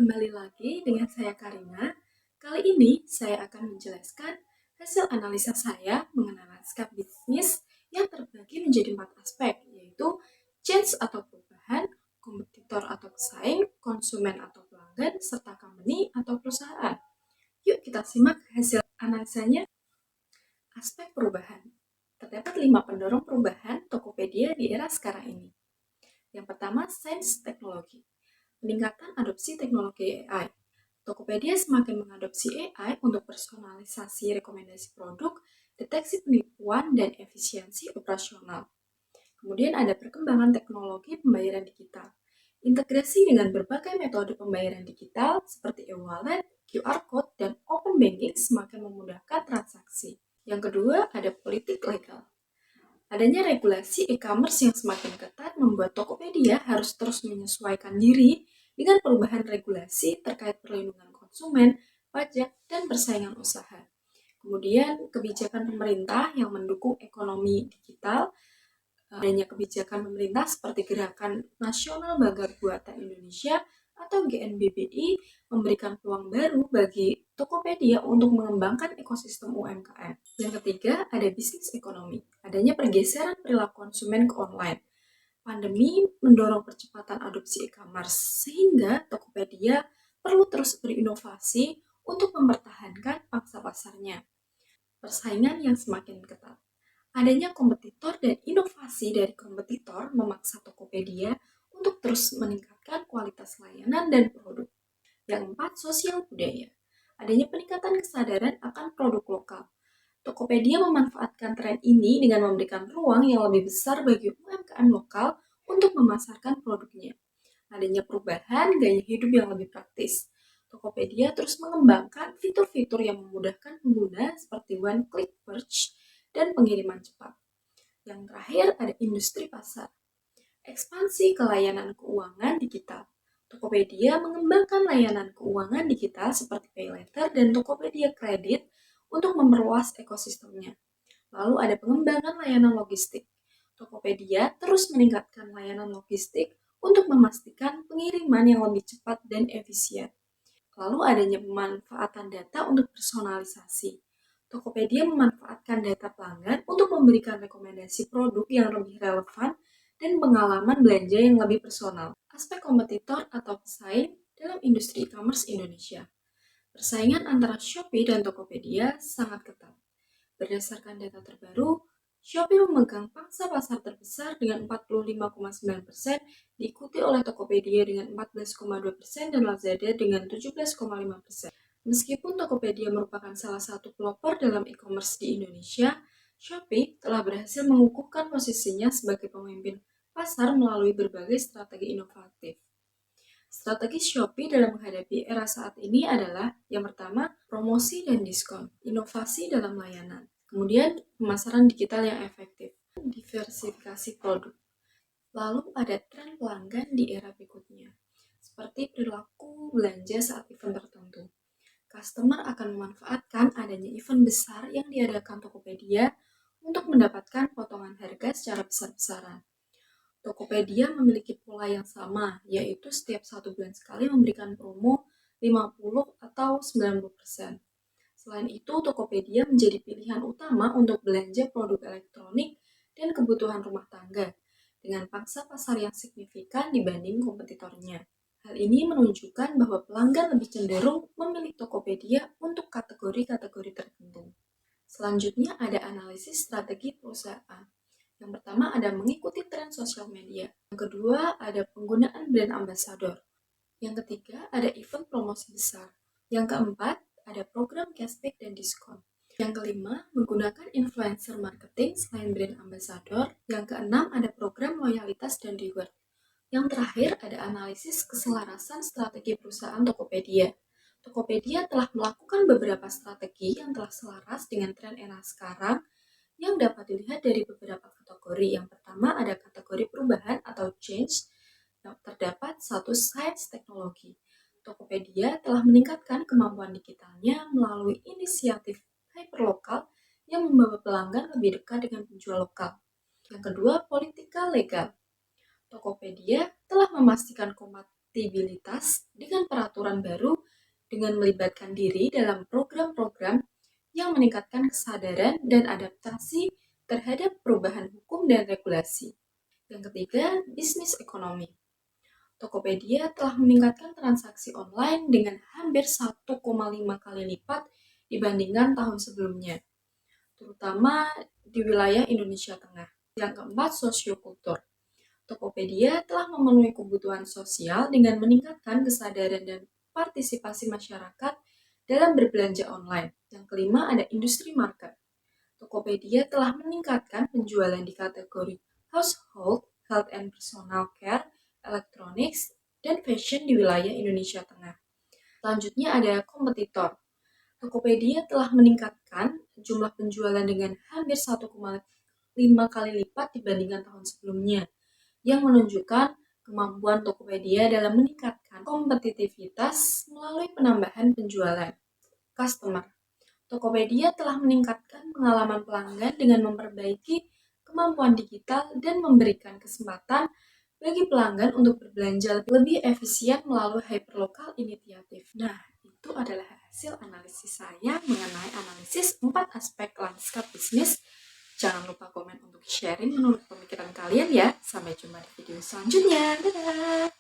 kembali lagi dengan saya Karina. Kali ini saya akan menjelaskan hasil analisa saya mengenai lanskap bisnis yang terbagi menjadi 4 aspek, yaitu change atau perubahan, kompetitor atau pesaing, konsumen atau pelanggan, serta company atau perusahaan. Yuk kita simak hasil analisanya. Aspek perubahan. Terdapat 5 pendorong perubahan Tokopedia di era sekarang ini. Yang pertama, sains teknologi. Peningkatan adopsi teknologi AI. Tokopedia semakin mengadopsi AI untuk personalisasi rekomendasi produk, deteksi penipuan, dan efisiensi operasional. Kemudian ada perkembangan teknologi pembayaran digital. Integrasi dengan berbagai metode pembayaran digital seperti e-wallet, QR Code, dan open banking semakin memudahkan transaksi. Yang kedua, ada politik legal. Adanya regulasi e-commerce yang semakin ketat membuat Tokopedia harus terus menyesuaikan diri dengan perubahan regulasi terkait perlindungan konsumen, pajak, dan persaingan usaha. Kemudian, kebijakan pemerintah yang mendukung ekonomi digital, adanya kebijakan pemerintah seperti Gerakan Nasional Bangga Buatan Indonesia atau GNBBI memberikan peluang baru bagi Tokopedia untuk mengembangkan ekosistem UMKM. Yang ketiga, ada bisnis ekonomi. Adanya pergeseran perilaku konsumen ke online. Pandemi mendorong percepatan adopsi e-commerce, sehingga Tokopedia perlu terus berinovasi untuk mempertahankan pangsa pasarnya. Persaingan yang semakin ketat. Adanya kompetitor dan inovasi dari kompetitor memaksa Tokopedia untuk terus meningkatkan kualitas layanan dan produk. Yang keempat, sosial budaya. Adanya peningkatan kesadaran akan produk lokal. Tokopedia memanfaatkan tren ini dengan memberikan ruang yang lebih besar bagi UMKM lokal untuk memasarkan produknya. Adanya perubahan gaya hidup yang lebih praktis. Tokopedia terus mengembangkan fitur-fitur yang memudahkan pengguna seperti one click purchase dan pengiriman cepat. Yang terakhir ada industri pasar. Ekspansi ke layanan keuangan digital. Tokopedia mengembangkan layanan keuangan digital seperti PayLater dan Tokopedia Kredit untuk memperluas ekosistemnya. Lalu ada pengembangan layanan logistik. Tokopedia terus meningkatkan layanan logistik untuk memastikan pengiriman yang lebih cepat dan efisien. Lalu adanya pemanfaatan data untuk personalisasi. Tokopedia memanfaatkan data pelanggan untuk memberikan rekomendasi produk yang lebih relevan dan pengalaman belanja yang lebih personal. Aspek kompetitor atau pesaing dalam industri e-commerce Indonesia. Persaingan antara Shopee dan Tokopedia sangat ketat. Berdasarkan data terbaru, Shopee memegang pangsa pasar terbesar dengan 45,9%, diikuti oleh Tokopedia dengan 14,2% dan Lazada dengan 17,5%. Meskipun Tokopedia merupakan salah satu pelopor dalam e-commerce di Indonesia, Shopee telah berhasil mengukuhkan posisinya sebagai pemimpin pasar melalui berbagai strategi inovatif. Strategi Shopee dalam menghadapi era saat ini adalah yang pertama, promosi dan diskon, inovasi dalam layanan, kemudian pemasaran digital yang efektif, diversifikasi produk. Lalu ada tren pelanggan di era berikutnya, seperti perilaku belanja saat event tertentu. Customer akan memanfaatkan adanya event besar yang diadakan Tokopedia untuk mendapatkan potongan harga secara besar-besaran. Tokopedia memiliki pola yang sama, yaitu setiap 1 bulan sekali memberikan promo 50 atau 90%. Selain itu, Tokopedia menjadi pilihan utama untuk belanja produk elektronik dan kebutuhan rumah tangga, dengan pangsa pasar yang signifikan dibanding kompetitornya. Hal ini menunjukkan bahwa pelanggan lebih cenderung memilih Tokopedia untuk kategori-kategori tertentu. Selanjutnya ada analisis strategi perusahaan. Yang pertama ada mengikuti tren sosial media. Yang kedua ada penggunaan brand ambassador. Yang ketiga ada event promosi besar. Yang keempat ada program cashback dan diskon. Yang kelima menggunakan influencer marketing selain brand ambassador. Yang keenam ada program loyalitas dan reward. Yang terakhir ada analisis keselarasan strategi perusahaan Tokopedia. Tokopedia telah melakukan beberapa strategi yang telah selaras dengan tren era sekarang yang dapat dilihat dari beberapa kategori. Yang pertama ada kategori perubahan atau change, yang terdapat satu sains teknologi. Tokopedia telah meningkatkan kemampuan digitalnya melalui inisiatif hyperlokal yang membawa pelanggan lebih dekat dengan penjual lokal. Yang kedua, politika legal. Tokopedia telah memastikan adaptabilitas dengan peraturan baru dengan melibatkan diri dalam program-program yang meningkatkan kesadaran dan adaptasi terhadap perubahan hukum dan regulasi. Yang ketiga, bisnis ekonomi. Tokopedia telah meningkatkan transaksi online dengan hampir 1,5 kali lipat dibandingkan tahun sebelumnya, terutama di wilayah Indonesia Tengah. Yang keempat, sosiokultur. Tokopedia telah memenuhi kebutuhan sosial dengan meningkatkan kesadaran dan partisipasi masyarakat dalam berbelanja online. Yang kelima, ada industri market. Tokopedia telah meningkatkan penjualan di kategori household, health and personal care, electronics, dan fashion di wilayah Indonesia Tengah. Selanjutnya ada kompetitor. Tokopedia telah meningkatkan jumlah penjualan dengan hampir 1,5 kali lipat dibandingkan tahun sebelumnya, yang menunjukkan kemampuan Tokopedia dalam meningkatkan kompetitivitas melalui penambahan penjualan. Customer. Tokopedia telah meningkatkan pengalaman pelanggan dengan memperbaiki kemampuan digital dan memberikan kesempatan bagi pelanggan untuk berbelanja lebih efisien melalui hyperlocal initiative. Nah, itu adalah hasil analisis saya mengenai analisis 4 aspek lanskap bisnis. Jangan lupa komen untuk sharing menurut pemikiran kalian ya. Sampai jumpa di video selanjutnya. Dadah!